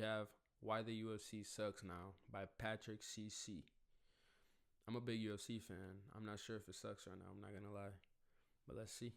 have Why the UFC Sucks Now by Patrick CC. I'm a big UFC fan. I'm not sure if it sucks right now, I'm not gonna lie. But let's see.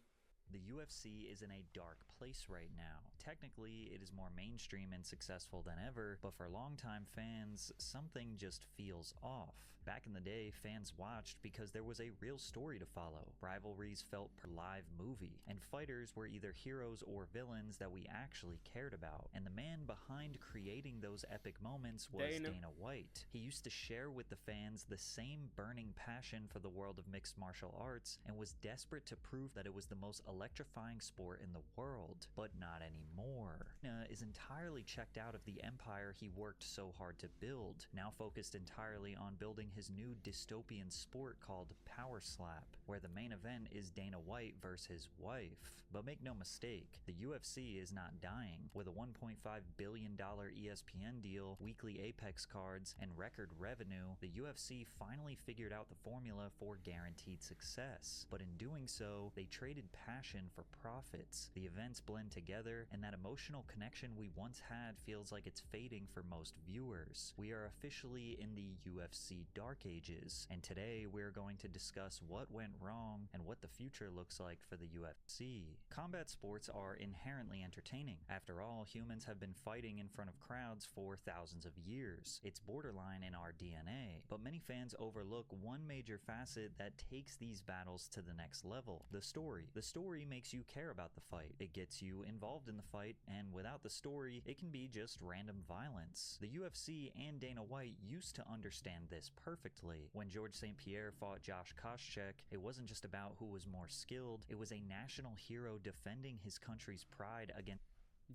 The UFC is in a dark place right now. Technically, it is more mainstream and successful than ever, but for longtime fans, something just feels off. Back in the day, fans watched because there was a real story to follow. Rivalries felt per live movie, and fighters were either heroes or villains that we actually cared about. And the man behind creating those epic moments was Dana White. He used to share with the fans the same burning passion for the world of mixed martial arts and was desperate to prove that it was the most electrifying sport in the world, but not anymore. Dana is entirely checked out of the empire he worked so hard to build, now focused entirely on building his new dystopian sport called Power Slap, where the main event is Dana White versus his wife. But make no mistake, the UFC is not dying. With a $1.5 billion ESPN deal, weekly Apex cards, and record revenue, the UFC finally figured out the formula for guaranteed success. But in doing so, they traded passion for profits. The events blend together, and that emotional connection we once had feels like it's fading for most viewers. We are officially in the UFC dark ages, and today we're going to discuss what went wrong and what the future looks like for the UFC. Combat sports are inherently entertaining. After all, humans have been fighting in front of crowds for thousands of years. It's borderline in our DNA, but many fans overlook one major facet that takes these battles to the next level: the story. The story makes you care about the fight. It gets you involved in the fight, and without the story, it can be just random violence. The UFC and Dana White used to understand this perfectly. When George St. Pierre fought Josh Koscheck, it wasn't just about who was more skilled, it was a national hero defending his country's pride against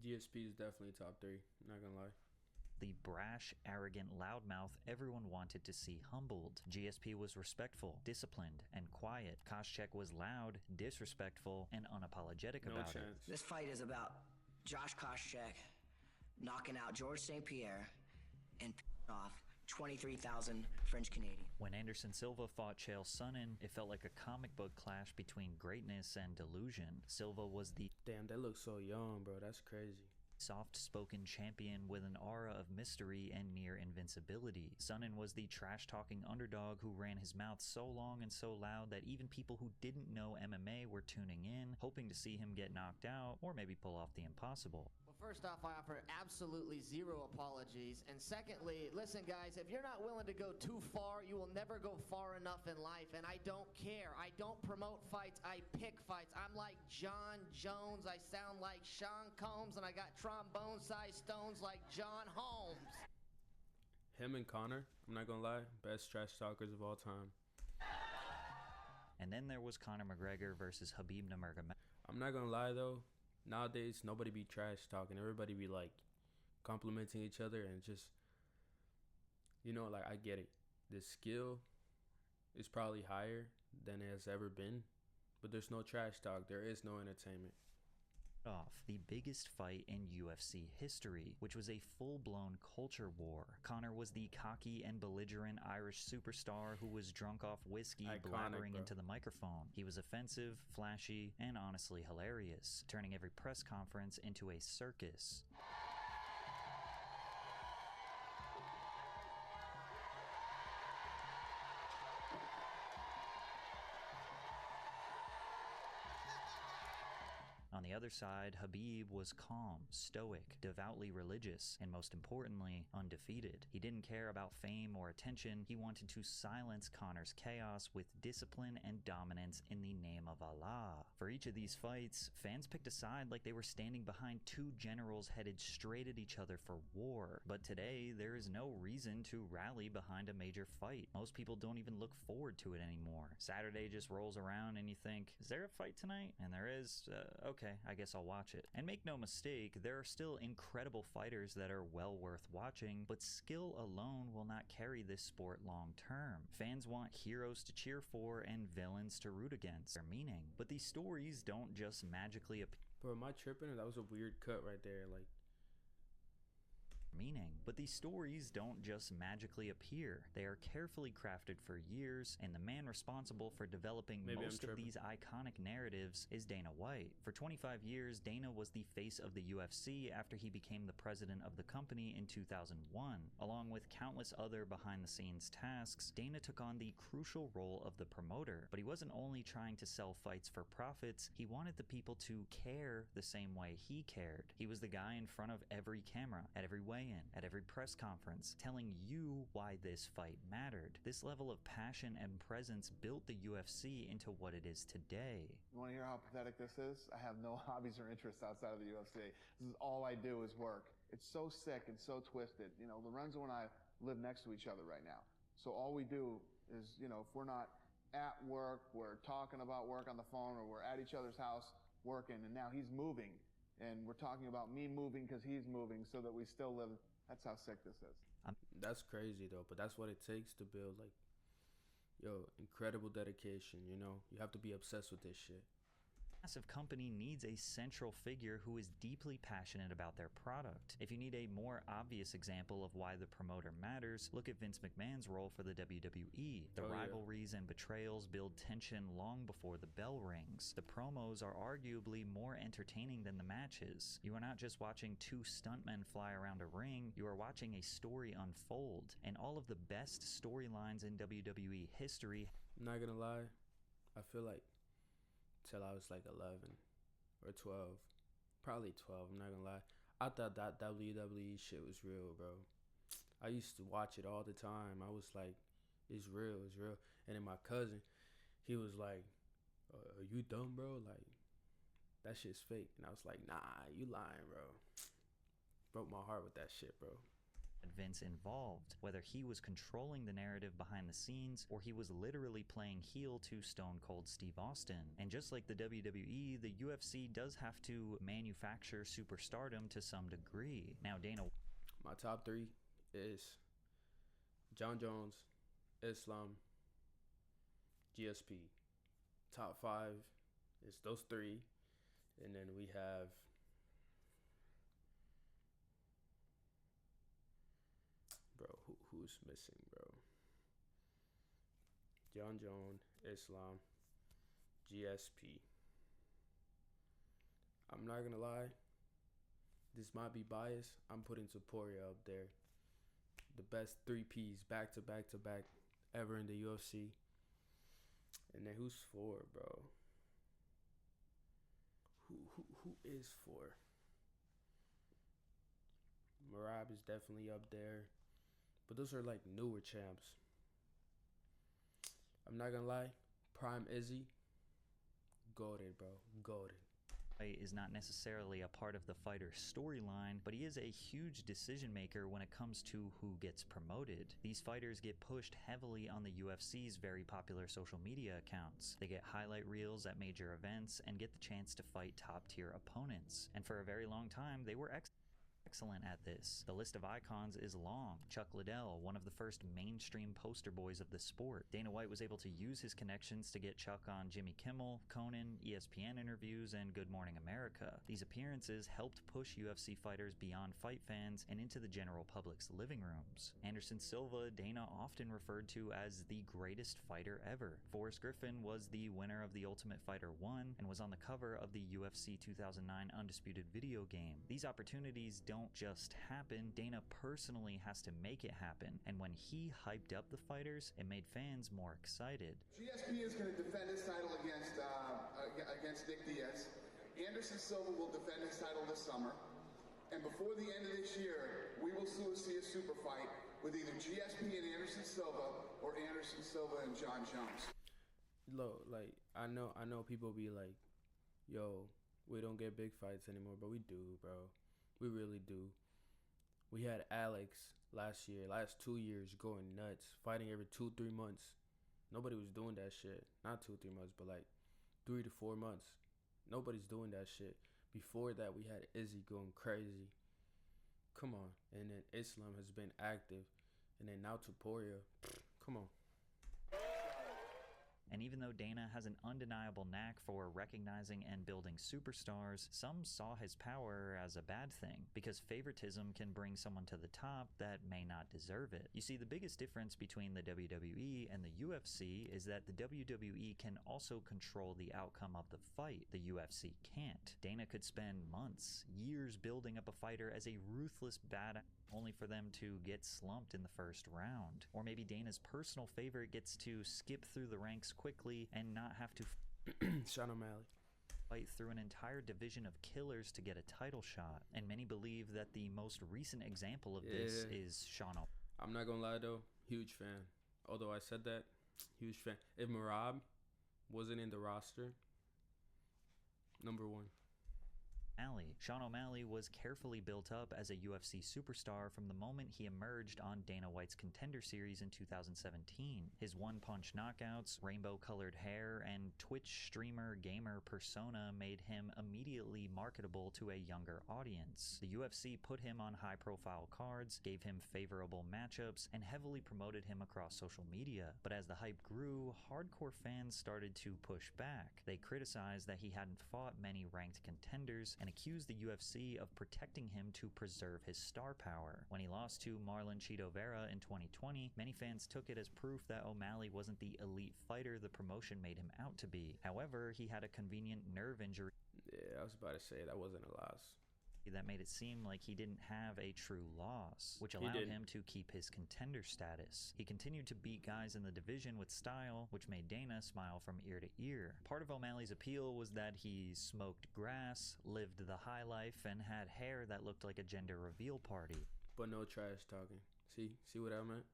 GSP is definitely top 3, not gonna lie. The brash, arrogant loudmouth everyone wanted to see humbled. GSP was respectful, disciplined, and quiet. Koscheck was loud, disrespectful, and unapologetic about it. This fight is about Josh Koscheck knocking out George St. Pierre and off 23,000 French Canadians. When Anderson Silva fought Chael Sonnen, it felt like a comic book clash between greatness and delusion. Silva was the Damn, that looks so young, bro. That's crazy. Soft-spoken champion with an aura of mystery and near invincibility. Sonnen was the trash-talking underdog who ran his mouth so long and so loud that even people who didn't know MMA were tuning in, hoping to see him get knocked out or maybe pull off the impossible. Well, first off, I offer absolutely zero apologies. And secondly, listen guys, if you're not willing to go too far, you will never go far enough in life. And I don't care. I don't promote fights, I pick fights. I'm like John Jones, I sound like Sean Combs, and I got trombone-sized stones like John Holmes. Him and Conor, I'm not gonna lie, best trash talkers of all time. And then there was Conor McGregor versus Khabib Nurmagomedov. I'm not gonna lie though, nowadays nobody be trash talking. Everybody be like complimenting each other and just, you know, like I get it. The skill is probably higher than it has ever been, but there's no trash talk. There is no entertainment. Off the biggest fight in UFC history, which was a full-blown culture war. Conor was the cocky and belligerent Irish superstar who was drunk off whiskey, blabbering into the microphone. He was offensive, flashy, and honestly hilarious, turning every press conference into a circus. On the other side, Khabib was calm, stoic, devoutly religious, and most importantly, undefeated. He didn't care about fame or attention. He wanted to silence Conor's chaos with discipline and dominance in the name of Allah. For each of these fights, fans picked a side like they were standing behind two generals headed straight at each other for war. But today, there is no reason to rally behind a major fight. Most people don't even look forward to it anymore. Saturday just rolls around and you think, is there a fight tonight? And there is. Okay, I guess I'll watch it. And make no mistake, there are still incredible fighters that are well worth watching, but skill alone will not carry this sport long term. Fans want heroes to cheer for and villains to root against. Their meaning. But these stories don't just magically appear. Bro, am I tripping? That was a weird cut right there. Like, meaning. But these stories don't just magically appear. They are carefully crafted for years, and the man responsible for developing most of these iconic narratives is Dana White. For 25 years, Dana was the face of the UFC after he became the president of the company in 2001. Along with countless other behind-the-scenes tasks, Dana took on the crucial role of the promoter. But he wasn't only trying to sell fights for profits, he wanted the people to care the same way he cared. He was the guy in front of every camera, at every weigh-in, at every press conference, telling you why this fight mattered. This level of passion and presence built the UFC into what it is today. You want to hear how pathetic this is? I have no hobbies or interests outside of the UFC. This is all I do is work. It's so sick and so twisted. You know, Lorenzo and I live next to each other right now. So all we do is, you know, if we're not at work, we're talking about work on the phone, or we're at each other's house working, and now he's moving. And we're talking about me moving because he's moving so that we still live. That's how sick this is. That's crazy, though. But that's what it takes to build, like, incredible dedication, you know? You have to be obsessed with this shit. Massive company needs a central figure who is deeply passionate about their product. If you need a more obvious example of why the promoter matters, look at Vince McMahon's role for the WWE. The rivalries and betrayals build tension long before the bell rings. The promos are arguably more entertaining than the matches. You are not just watching two stuntmen fly around a ring, you are watching a story unfold. And all of the best storylines in WWE history. I'm not gonna lie, I feel like till I was like 11 or 12, probably 12, I'm not gonna lie, I thought that WWE shit was real, bro. I used to watch it all the time. I was like, it's real. And then my cousin, he was like, are you dumb, bro? Like, that shit's fake. And I was like, nah, you lying, bro. Broke my heart with that shit, bro. Vince involved, whether he was controlling the narrative behind the scenes or he was literally playing heel to Stone Cold Steve Austin. And just like the WWE, the UFC does have to manufacture superstardom to some degree. Now, Dana... My top 3 is John Jones, Islam, GSP. Top 5 is those 3. And then we have... Bro, who's missing, bro? John Jones, Islam, GSP. I'm not gonna lie, this might be biased. I'm putting Topuria up there. The best 3Ps back to back to back ever in the UFC. And then who's 4, bro? Who is 4? Marab is definitely up there. But those are like newer champs. I'm not gonna lie, Prime Izzy, goated, bro, goated. Is not necessarily a part of the fighter's storyline, but he is a huge decision maker when it comes to who gets promoted. These fighters get pushed heavily on the UFC's very popular social media accounts. They get highlight reels at major events and get the chance to fight top-tier opponents. And for a very long time, they were excellent at this. The list of icons is long. Chuck Liddell, one of the first mainstream poster boys of the sport. Dana White was able to use his connections to get Chuck on Jimmy Kimmel, Conan, ESPN interviews, and Good Morning America. These appearances helped push UFC fighters beyond fight fans and into the general public's living rooms. Anderson Silva, Dana often referred to as the greatest fighter ever. Forrest Griffin was the winner of the Ultimate Fighter 1 and was on the cover of the UFC 2009 Undisputed video game. These opportunities don't just happen. Dana personally has to make it happen, and when he hyped up the fighters, it made fans more excited. GSP is going to defend his title against Nick Diaz. Anderson Silva will defend his title this summer, and before the end of this year, we will see a super fight with either GSP and Anderson Silva or Anderson Silva and John Jones. Look, like I know people be like, yo, we don't get big fights anymore, but we do, bro. We really do. We had Alex last 2 years going nuts, fighting every 2-3 months. Nobody was doing that shit. Not 2-3 months, but like 3 to 4 months. Nobody's doing that shit. Before that, we had Izzy going crazy. Come on. And then Islam has been active. And then now Topuria. Come on. And even though Dana has an undeniable knack for recognizing and building superstars, some saw his power as a bad thing, because favoritism can bring someone to the top that may not deserve it. You see, the biggest difference between the WWE and the UFC is that the WWE can also control the outcome of the fight. The UFC can't. Dana could spend months, years building up a fighter as a ruthless badass, only for them to get slumped in the first round. Or maybe Dana's personal favorite gets to skip through the ranks quickly and not have to Sean O'Malley fight through an entire division of killers to get a title shot. And many believe that the most recent example of this is Sean O'Malley. I'm not gonna lie though, huge fan. Although I said that, huge fan. If Marab wasn't in the roster, number one. Sean O'Malley was carefully built up as a UFC superstar from the moment he emerged on Dana White's Contender Series in 2017. His one-punch knockouts, rainbow-colored hair, and Twitch streamer gamer persona made him immediately marketable to a younger audience. The UFC put him on high-profile cards, gave him favorable matchups, and heavily promoted him across social media. But as the hype grew, hardcore fans started to push back. They criticized that he hadn't fought many ranked contenders and accused the UFC of protecting him to preserve his star power. When he lost to Marlon Chito Vera in 2020, many fans took it as proof that O'Malley wasn't the elite fighter the promotion made him out to be. However, he had a convenient nerve injury. Yeah, I was about to say that wasn't a loss. That made it seem like he didn't have a true loss, which allowed him to keep his contender status. He continued to beat guys in the division with style, which made Dana smile from ear to ear. Part of O'Malley's appeal was that he smoked grass, lived the high life, and had hair that looked like a gender reveal party. But no trash talking. See what I meant?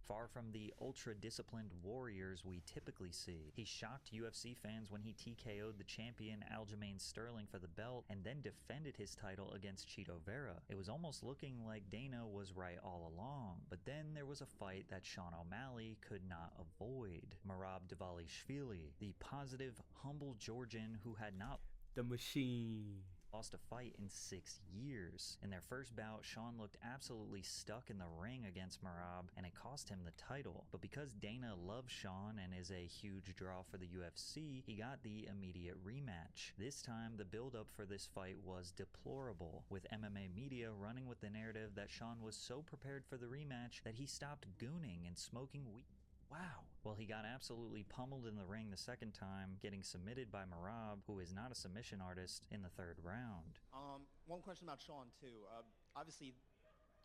Far from the ultra-disciplined warriors we typically see. He shocked UFC fans when he TKO'd the champion Aljamain Sterling for the belt and then defended his title against Chito Vera. It was almost looking like Dana was right all along. But then there was a fight that Sean O'Malley could not avoid. Merab Dvalishvili, the positive, humble Georgian who had not The machine lost a fight in 6 years. In their first bout, Sean looked absolutely stuck in the ring against Merab, and it cost him the title. But because Dana loves Sean and is a huge draw for the UFC, he got the immediate rematch. This time, the build-up for this fight was deplorable, with MMA media running with the narrative that Sean was so prepared for the rematch that he stopped gooning and smoking weed. Wow. Well, he got absolutely pummeled in the ring the second time, getting submitted by Merab, who is not a submission artist, in the third round. One question about Sean, too. Obviously,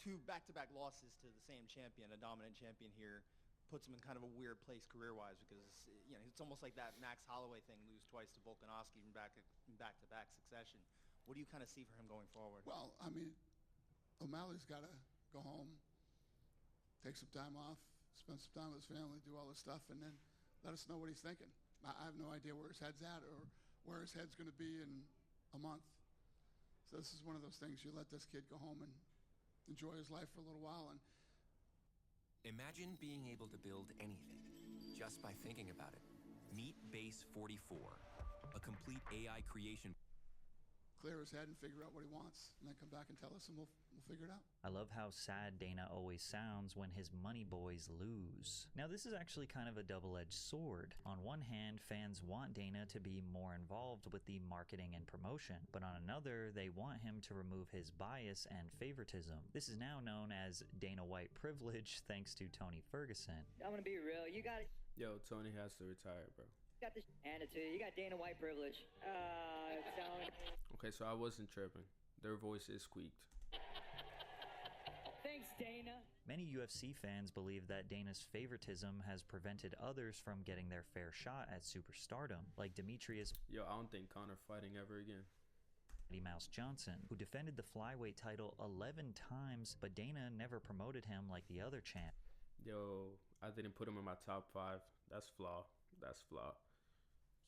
2 back-to-back losses to the same champion, a dominant champion here, puts him in kind of a weird place career-wise because, you know, it's almost like that Max Holloway thing, lose twice to Volkanovski in back-to-back succession. What do you kind of see for him going forward? Well, I mean, O'Malley's got to go home, take some time off, spend some time with his family, do all this stuff, and then let us know what he's thinking. I have no idea where his head's at or where his head's going to be in a month. So this is one of those things, you let this kid go home and enjoy his life for a little while. And imagine being able to build anything just by thinking about it. Meet Base 44, a complete AI creation. Clear his head and figure out what he wants, and then come back and tell us, and we'll figure it out. I love how sad Dana always sounds when his money boys lose. Now, this is actually kind of a double-edged sword. On one hand, fans want Dana to be more involved with the marketing and promotion, but on another, they want him to remove his bias and favoritism. This is now known as Dana White privilege, thanks to Tony Ferguson. I'm gonna be real. You got it. Yo, Tony has to retire, bro. Got this attitude. You got Dana White privilege. Tony. Okay, so I wasn't tripping. Their voices squeaked. Thanks, Dana. Many UFC fans believe that Dana's favoritism has prevented others from getting their fair shot at superstardom, like Demetrius Yo, I don't think Conor fighting ever again. Mighty Mouse Johnson, who defended the flyweight title 11 times, but Dana never promoted him like the other champ. Yo, I didn't put him in my top 5. That's flaw.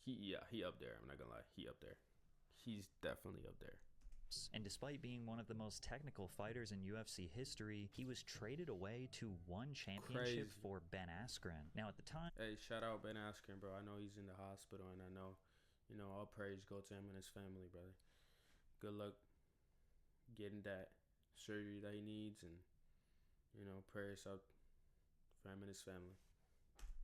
He up there. I'm not gonna lie. He up there. He's definitely up there. And despite being one of the most technical fighters in UFC history, he was traded away to one championship for Ben Askren. Now, at the time... Hey, shout out Ben Askren, bro. I know he's in the hospital, and I know, all praise go to him and his family, brother. Good luck getting that surgery that he needs, and, prayers up for him and his family.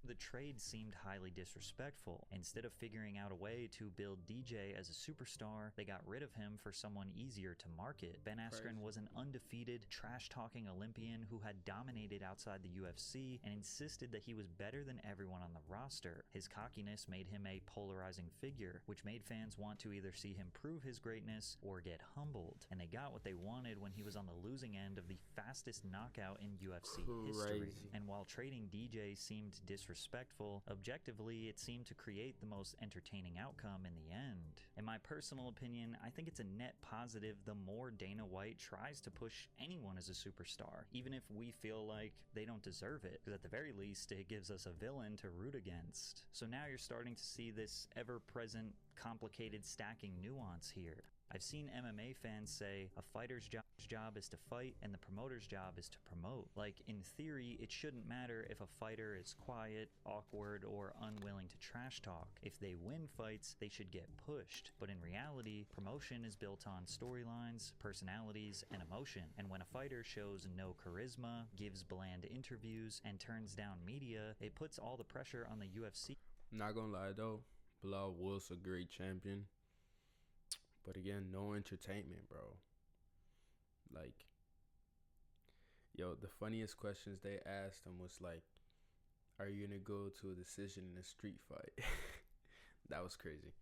The trade seemed highly disrespectful. Instead of figuring out a way to build DJ as a superstar, they got rid of him for someone easier to market. Ben Askren was an undefeated, trash-talking Olympian who had dominated outside the UFC and insisted that he was better than everyone on the roster. His cockiness made him a polarizing figure, which made fans want to either see him prove his greatness or get humbled. And they got what they wanted when he was on the losing end of the fastest knockout in UFC history. And while trading DJ seemed disrespectful, objectively it seemed to create the most entertaining outcome in the end. In my personal opinion, I think it's a net positive the more Dana White tries to push anyone as a superstar, even if we feel like they don't deserve it, because at the very least it gives us a villain to root against. So now you're starting to see this ever-present, complicated stacking nuance here. I've seen MMA fans say a fighter's job is to fight and the promoter's job is to promote. Like, in theory, it shouldn't matter if a fighter is quiet, awkward, or unwilling to trash talk. If they win fights, they should get pushed. But in reality, promotion is built on storylines, personalities, and emotion. And when a fighter shows no charisma, gives bland interviews, and turns down media, it puts all the pressure on the UFC. Not gonna lie though, Bilal was a great champion. But again, no entertainment, bro. Like, yo, the funniest questions they asked him was like, are you gonna go to a decision in a street fight? That was crazy.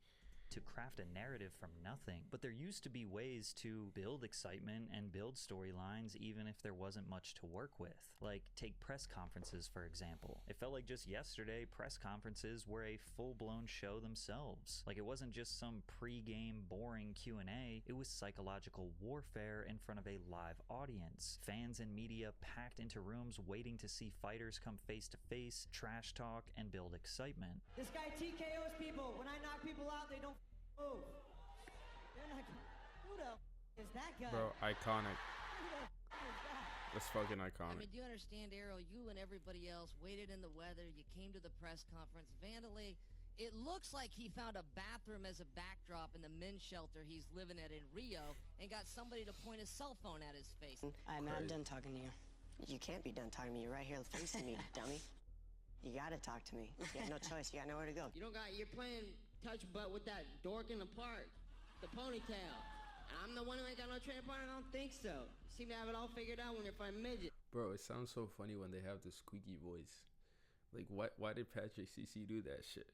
To craft a narrative from nothing. But there used to be ways to build excitement and build storylines even if there wasn't much to work with. Like, take press conferences, for example. It felt like just yesterday, press conferences were a full-blown show themselves. Like, it wasn't just some pre-game boring Q&A, it was psychological warfare in front of a live audience. Fans and media packed into rooms waiting to see fighters come face-to-face, trash talk, and build excitement. This guy TKOs people. When I knock people out, they don't move. They're not. Who the is that guy? Bro, iconic. Who the is that? That's fucking I iconic. mean, do you understand, Arrow? You and everybody else waited in the weather. You came to the press conference. Vandalay, it looks like he found a bathroom as a backdrop in the men's shelter he's living at in Rio and got somebody to point his cell phone at his face. I'm done talking to you. You can't be done talking to me. You're right here facing me, dummy. You gotta talk to me. You have no choice. You got nowhere to go. You don't got. You're playing touch butt with that dork in the park, the ponytail. I'm the one who ain't got no training partner. I don't think so. You seem to have it all figured out when you're fighting midget. Bro, it sounds so funny when they have the squeaky voice. Like, why did Patrick CC do that shit?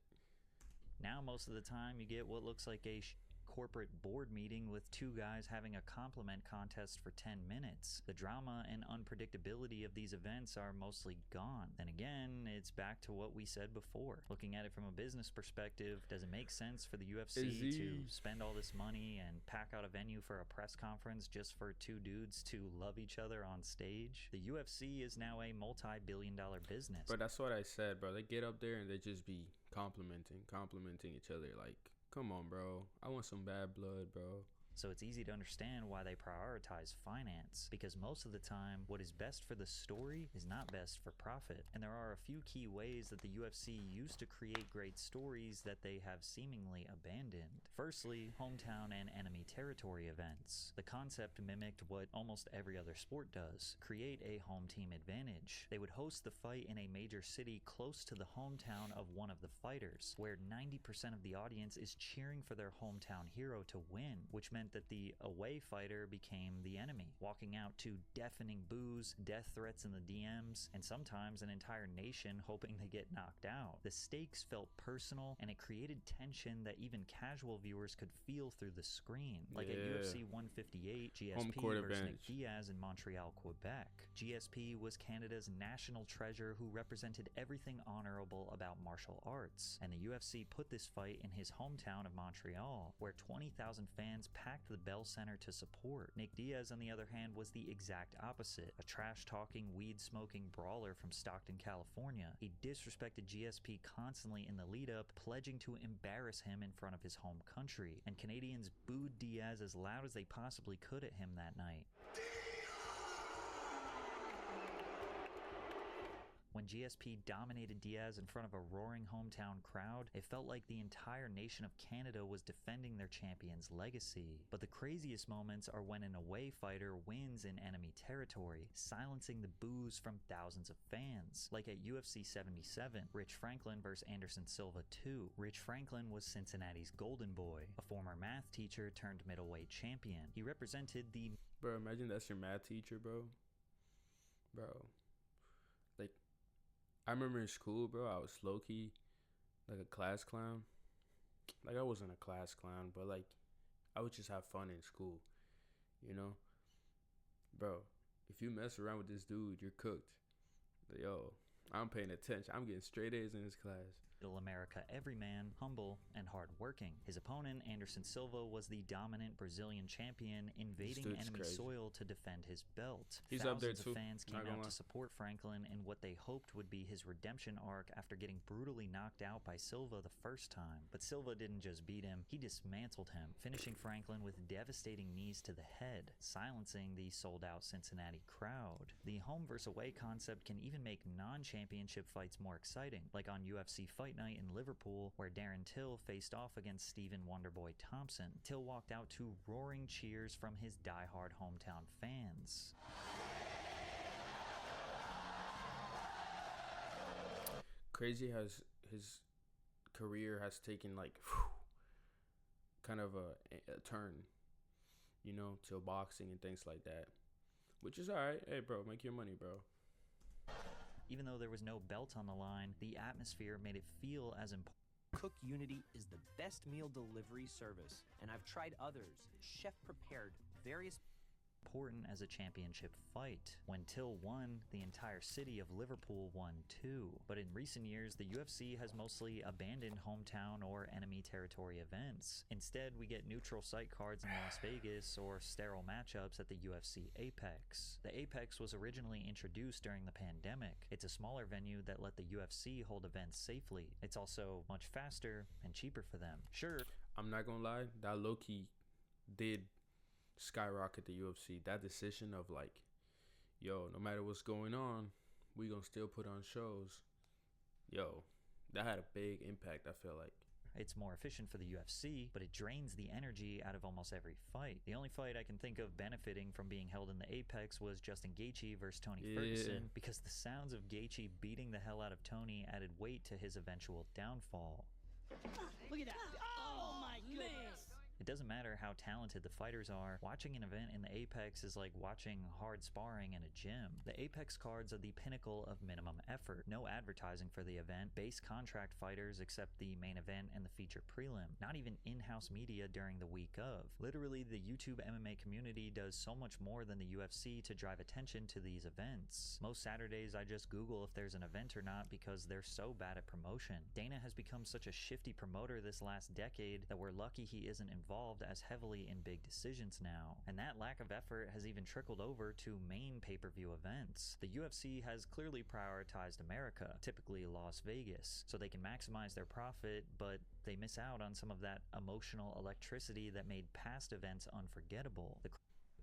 Now most of the time you get what looks like a corporate board meeting with two guys having a compliment contest for 10 minutes. The drama and unpredictability of these events are mostly gone. Then again, it's back to what we said before. Looking at it from a business perspective, does it make sense for the UFC to spend all this money and pack out a venue for a press conference just for two dudes to love each other on stage? The UFC is now a multi-billion-dollar business. But that's what I said, bro. They get up there and they just be complimenting each other. Like, come on, bro. I want some bad blood, bro. So it's easy to understand why they prioritize finance, because most of the time, what is best for the story is not best for profit. And there are a few key ways that the UFC used to create great stories that they have seemingly abandoned. Firstly, hometown and enemy territory events. The concept mimicked what almost every other sport does: create a home team advantage. They would host the fight in a major city close to the hometown of one of the fighters, where 90% of the audience is cheering for their hometown hero to win, which meant that the away fighter became the enemy, walking out to deafening boos, death threats in the DMs, and sometimes an entire nation hoping they get knocked out. The stakes felt personal, and it created tension that even casual viewers could feel through the screen. Like at UFC 158, GSP versus Nick Diaz in Montreal, Quebec. GSP was Canada's national treasure who represented everything honorable about martial arts, and the UFC put this fight in his hometown of Montreal, where 20,000 fans packed the Bell Center to support. Nick Diaz, on the other hand, was the exact opposite: a trash-talking, weed-smoking brawler from Stockton, California. He disrespected GSP constantly in the lead-up, pledging to embarrass him in front of his home country, and Canadians booed Diaz as loud as they possibly could at him that night. When when GSP dominated Diaz in front of a roaring hometown crowd, it felt like the entire nation of Canada was defending their champion's legacy. But the craziest moments are when an away fighter wins in enemy territory, silencing the boos from thousands of fans. Like at UFC 77, Rich Franklin vs. Anderson Silva 2. Rich Franklin was Cincinnati's golden boy, a former math teacher turned middleweight champion. He represented the... Bro, imagine that's your math teacher, bro. Like, I remember in school, bro, I was low-key like a class clown. Like, I wasn't a class clown, but like, I would just have fun in school, you know? Bro, if you mess around with this dude, you're cooked. Yo, I'm paying attention. I'm getting straight A's in this class. Middle America everyman, humble, and hardworking. His opponent, Anderson Silva, was the dominant Brazilian champion, invading enemy soil to defend his belt. He's Thousands up there too. of fans came out to support Franklin in what they hoped would be his redemption arc after getting brutally knocked out by Silva the first time. But Silva didn't just beat him, he dismantled him, finishing Franklin with devastating knees to the head, silencing the sold-out Cincinnati crowd. The home versus away concept can even make non-championship fights more exciting, like on UFC Fight Night in Liverpool, where Darren Till faced off against Stephen Wonderboy Thompson. Till walked out to roaring cheers from his die-hard hometown fans. Crazy how his career has taken like kind of a turn, you know, to boxing and things like that, which is alright. Hey, bro, make your money, bro. Even though there was no belt on the line, the atmosphere made it feel as important. Cook Unity is the best meal delivery service, and I've tried others. Chef prepared various important as a championship fight. When Till won, the entire city of Liverpool won too. But in recent years, the UFC has mostly abandoned hometown or enemy territory events. Instead, we get neutral site cards in Las Vegas or sterile matchups at the UFC Apex. The Apex was originally introduced during the pandemic. It's a smaller venue that let the UFC hold events safely. It's also much faster and cheaper for them. Sure, I'm not gonna lie, that low-key did skyrocket the UFC. That decision of like, yo, no matter what's going on, we gonna still put on shows. Yo, that had a big impact, I feel like. It's more efficient for the UFC, but it drains the energy out of almost every fight. The only fight I can think of benefiting from being held in the Apex was Justin Gaethje versus Tony Ferguson, because the sounds of Gaethje beating the hell out of Tony added weight to his eventual downfall. Look at that. Oh my goodness. It doesn't matter how talented the fighters are, watching an event in the Apex is like watching hard sparring in a gym. The Apex cards are the pinnacle of minimum effort. No advertising for the event, base contract fighters except the main event and the feature prelim. Not even in-house media during the week of. Literally, the YouTube MMA community does so much more than the UFC to drive attention to these events. Most Saturdays I just Google if there's an event or not because they're so bad at promotion. Dana has become such a shifty promoter this last decade that we're lucky he isn't involved as heavily in big decisions now, and that lack of effort has even trickled over to main pay-per-view events. The UFC has clearly prioritized America, typically Las Vegas, so they can maximize their profit, but they miss out on some of that emotional electricity that made past events unforgettable. The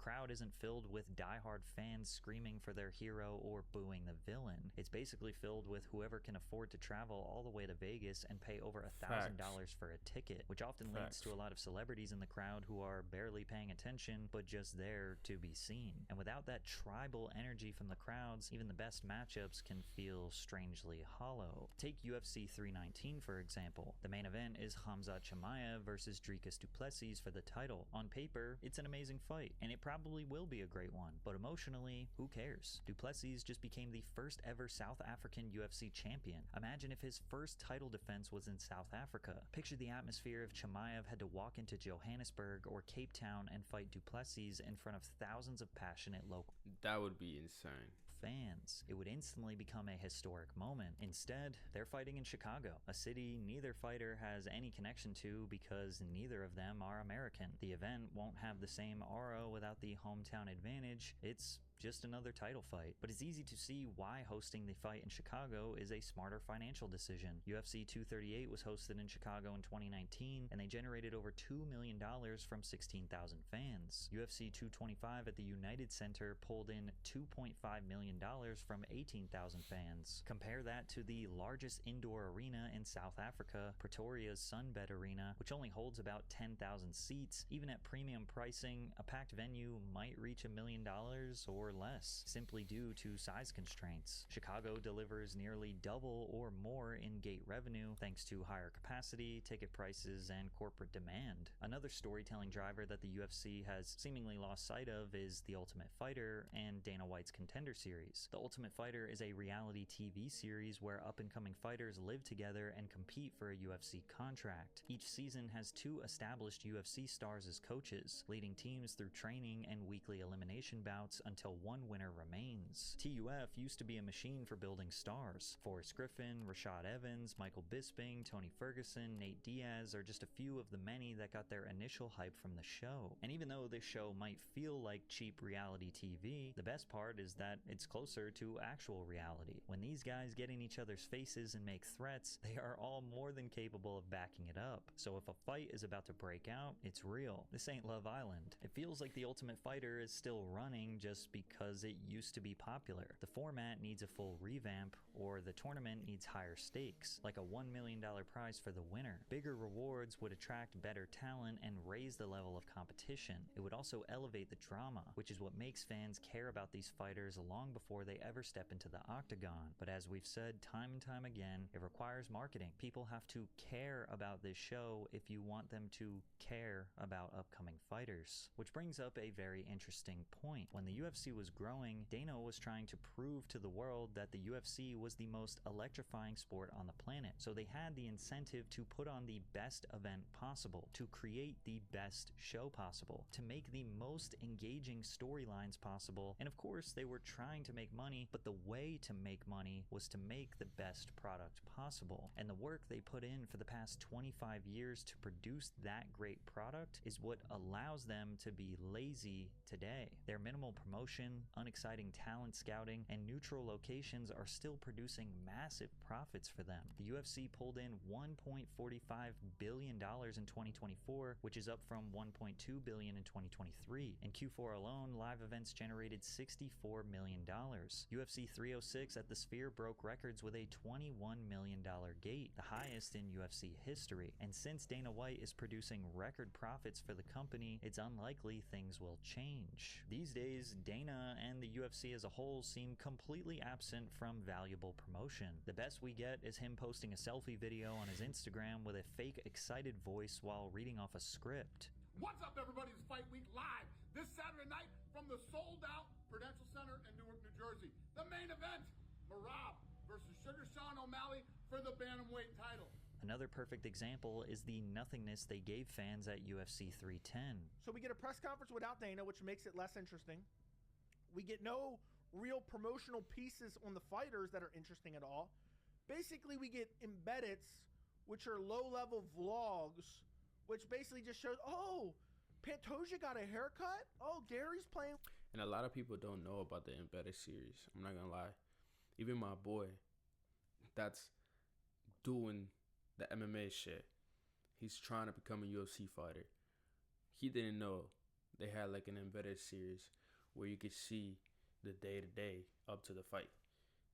crowd isn't filled with diehard fans screaming for their hero or booing the villain. It's basically filled with whoever can afford to travel all the way to Vegas and pay over $1,000 for a ticket, which often leads to a lot of celebrities in the crowd who are barely paying attention but just there to be seen. And without that tribal energy from the crowds, even the best matchups can feel strangely hollow. Take UFC 319 for example. The main event is Khamzat Chimaev versus Dricus du Plessis for the title. On paper, it's an amazing fight, and it probably will be a great one, but emotionally, who cares? Du Plessis just became the first ever South African UFC champion. Imagine if his first title defense was in South Africa. Picture the atmosphere if Chimaev had to walk into Johannesburg or Cape Town and fight Du Plessis in front of thousands of passionate local. That would be insane. Fans. It would instantly become a historic moment. Instead, they're fighting in Chicago, a city neither fighter has any connection to because neither of them are American. The event won't have the same aura without the hometown advantage. It's just another title fight. But it's easy to see why hosting the fight in Chicago is a smarter financial decision. UFC 238 was hosted in Chicago in 2019, and they generated over $2 million from 16,000 fans. UFC 225 at the United Center pulled in $2.5 million from 18,000 fans. Compare that to the largest indoor arena in South Africa, Pretoria's Sunbet Arena, which only holds about 10,000 seats. Even at premium pricing, a packed venue might reach $1 million or less, simply due to size constraints. Chicago delivers nearly double or more in gate revenue thanks to higher capacity, ticket prices, and corporate demand. Another storytelling driver that the UFC has seemingly lost sight of is The Ultimate Fighter and Dana White's Contender Series. The Ultimate Fighter is a reality TV series where up-and-coming fighters live together and compete for a UFC contract. Each season has 2 established UFC stars as coaches, leading teams through training and weekly elimination bouts until one winner remains. TUF used to be a machine for building stars. Forrest Griffin, Rashad Evans, Michael Bisping, Tony Ferguson, Nate Diaz are just a few of the many that got their initial hype from the show. And even though this show might feel like cheap reality TV, the best part is that it's closer to actual reality. When these guys get in each other's faces and make threats, they are all more than capable of backing it up. So if a fight is about to break out, it's real. This ain't Love Island. It feels like The Ultimate Fighter is still running just because it used to be popular. The format needs a full revamp, or the tournament needs higher stakes, like a $1 million prize for the winner. Bigger rewards would attract better talent and raise the level of competition. It would also elevate the drama, which is what makes fans care about these fighters long before they ever step into the octagon. But as we've said time and time again, it requires marketing. People have to care about this show if you want them to care about upcoming fighters. Which brings up a very interesting point. When the UFC was growing, Dana was trying to prove to the world that the UFC was the most electrifying sport on the planet. So they had the incentive to put on the best event possible, to create the best show possible, to make the most engaging storylines possible, and of course they were trying to make money, but the way to make money was to make the best product possible. And the work they put in for the past 25 years to produce that great product is what allows them to be lazy today. Their minimal promotion, unexciting talent scouting, and neutral locations are still producing massive profits for them. The UFC pulled in $1.45 billion in 2024, which is up from $1.2 billion in 2023. In Q4 alone, live events generated $64 million. UFC 306 at the Sphere broke records with a $21 million gate, the highest in UFC history. And since Dana White is producing record profits for the company, it's unlikely things will change. These days, Dana and the UFC as a whole seem completely absent from valuable promotion. The best we get is him posting a selfie video on his Instagram with a fake excited voice while reading off a script. What's up, everybody? It's Fight Week live this Saturday night from the sold-out Prudential Center in Newark, New Jersey. The main event, Marab versus Sugar Sean O'Malley for the bantamweight title. Another perfect example is the nothingness they gave fans at UFC 310. So we get a press conference without Dana, which makes it less interesting. We get no real promotional pieces on the fighters that are interesting at all. Basically, we get embeddeds, which are low-level vlogs, which basically just shows, oh, Pantoja got a haircut? Oh, Gary's playing. And a lot of people don't know about the embedded series. I'm not gonna lie. Even my boy, that's doing the MMA shit. He's trying to become a UFC fighter. He didn't know they had like an embedded series where you could see the day-to-day up to the fight.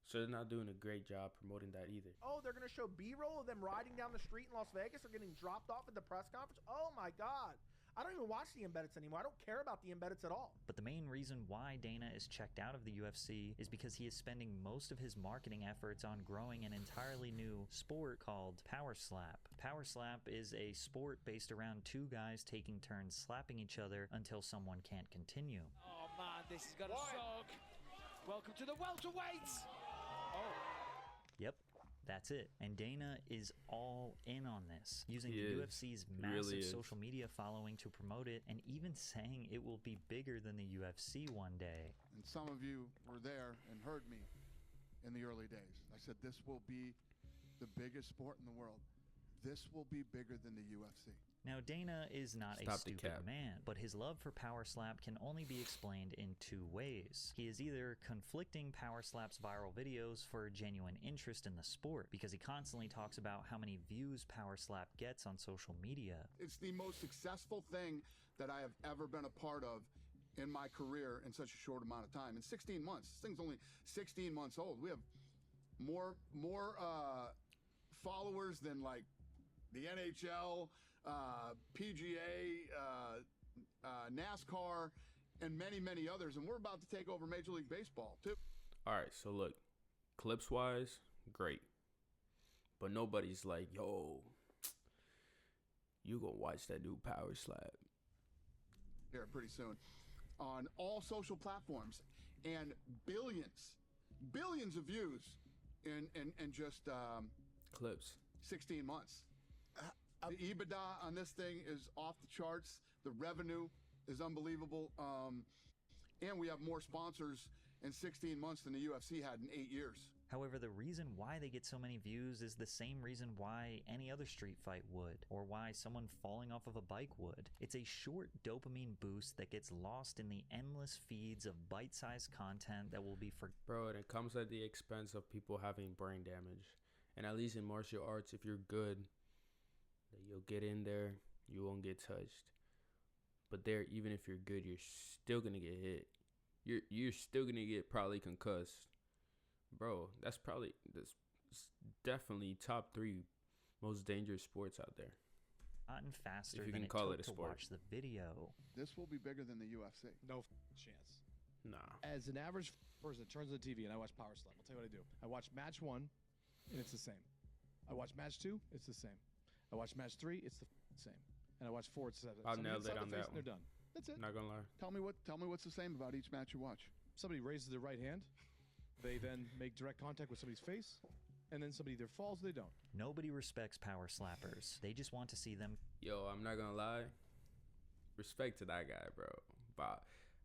So they're not doing a great job promoting that either. Oh, they're going to show B-roll of them riding down the street in Las Vegas or getting dropped off at the press conference? Oh my God. I don't even watch the embeddeds anymore. I don't care about the embeddeds at all. But the main reason why Dana is checked out of the UFC is because he is spending most of his marketing efforts on growing an entirely new sport called Power Slap. Power Slap is a sport based around 2 guys taking turns slapping each other until someone can't continue. Oh man, this is gonna suck. Welcome to the welterweights. Oh. Yep. That's it. And Dana is all in on this, using the UFC's massive social media following to promote it, and even saying it will be bigger than the UFC one day. And some of you were there and heard me in the early days. I said this will be the biggest sport in the world. This will be bigger than the UFC. Now, Dana is not a stupid man, but his love for Power Slap can only be explained in two ways. He is either conflicting Power Slap's viral videos for genuine interest in the sport, because he constantly talks about how many views Power Slap gets on social media. It's the most successful thing that I have ever been a part of in my career in such a short amount of time. In 16 months. This thing's only 16 months old. We have more followers than like the NHL, PGA, NASCAR, and many, many others. And we're about to take over Major League Baseball, too. All right, so look, clips-wise, great. But nobody's like, yo, you gonna watch that new Power Slap. Here, pretty soon. On all social platforms. And billions of views in just clips. 16 months. The EBITDA on this thing is off the charts. The revenue is unbelievable. And we have more sponsors in 16 months than the UFC had in 8 years. However, the reason why they get so many views is the same reason why any other street fight would, or why someone falling off of a bike would. It's a short dopamine boost that gets lost in the endless feeds of bite-sized content that will be Bro, it comes at the expense of people having brain damage. And at least in martial arts, if you're good, you'll get in there, you won't get touched. But there, even if you're good, you're still gonna get hit. You're still gonna get probably concussed. Bro, that's definitely top 3 most dangerous sports out there. Gotten faster if you than can call it it a took to sport. watch the video. This will be bigger than the UFC. No chance. Nah. As an average person that turns on the TV and I watch Power Slap, I'll tell you what I do. I watch match 1, and it's the same. I watch match 2, it's the same. I watch match 3, it's the same. And I watch 4, it's the same. I'll nail it on that one. They're done. That's it. Not gonna lie. Tell me what's the same about each match you watch. Somebody raises their right hand. They then make direct contact with somebody's face, and then somebody either falls or they don't. Nobody respects Power Slappers. They just want to see them. Yo, I'm not gonna lie. Respect to that guy, bro. Bob.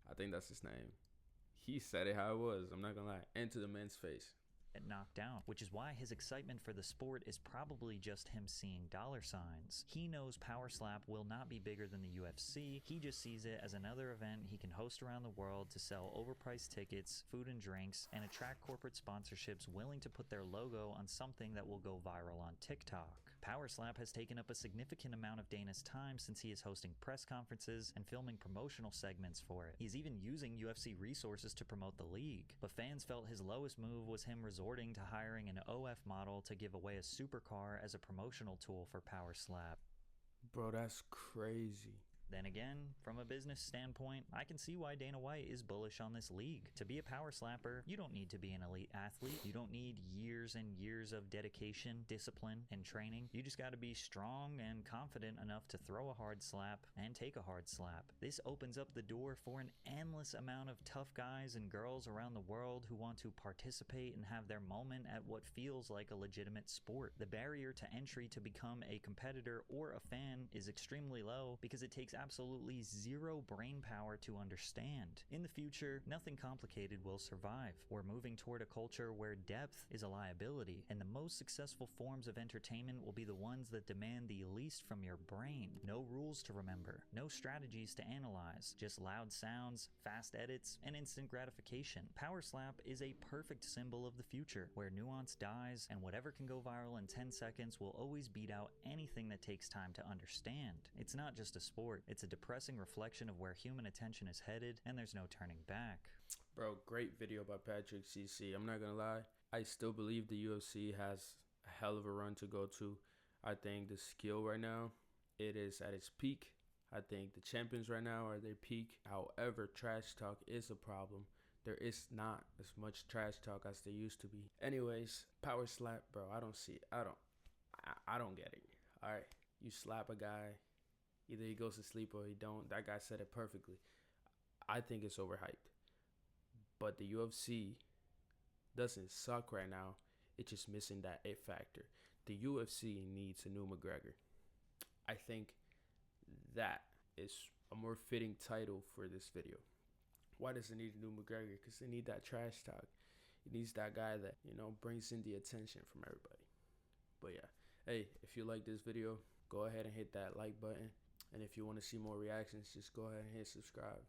I think that's his name. He said it how it was. I'm not gonna lie. And to the man's face. Knocked down, which is why his excitement for the sport is probably just him seeing dollar signs. He knows Power Slap will not be bigger than the UFC. He just sees it as another event he can host around the world to sell overpriced tickets, food and drinks, and attract corporate sponsorships willing to put their logo on something that will go viral on TikTok. Power Slap has taken up a significant amount of Dana's time since he is hosting press conferences and filming promotional segments for it. He's even using UFC resources to promote the league. But fans felt his lowest move was him resorting to hiring an OF model to give away a supercar as a promotional tool for Power Slap. Bro, that's crazy. Then again, from a business standpoint, I can see why Dana White is bullish on this league. To be a Power Slapper, you don't need to be an elite athlete. You don't need years and years of dedication, discipline, and training. You just gotta be strong and confident enough to throw a hard slap and take a hard slap. This opens up the door for an endless amount of tough guys and girls around the world who want to participate and have their moment at what feels like a legitimate sport. The barrier to entry to become a competitor or a fan is extremely low because it takes absolutely zero brain power to understand. In the future, nothing complicated will survive. We're moving toward a culture where depth is a liability, and the most successful forms of entertainment will be the ones that demand the least from your brain. No rules to remember, no strategies to analyze, just loud sounds, fast edits, and instant gratification. Power Slap is a perfect symbol of the future, where nuance dies, and whatever can go viral in 10 seconds will always beat out anything that takes time to understand. It's not just a sport, it's a depressing reflection of where human attention is headed, and there's no turning back. Bro, great video by Patrick CC. I'm not gonna lie, I still believe the UFC has a hell of a run to go to. I think the skill right now, it is at its peak. I think the champions right now are at their peak. However, trash talk is a problem. There is not as much trash talk as there used to be. Anyways, Power Slap, bro, I don't see it. I don't get it. All right, you slap a guy, either he goes to sleep or he don't. That guy said it perfectly. I think it's overhyped. But the UFC doesn't suck right now. It's just missing that it factor. The UFC needs a new McGregor. I think that is a more fitting title for this video. Why does it need a new McGregor? Because they need that trash talk. It needs that guy that, brings in the attention from everybody. But yeah, Hey, if you like this video, go ahead and hit that like button. And if you want to see more reactions, just go ahead and hit subscribe.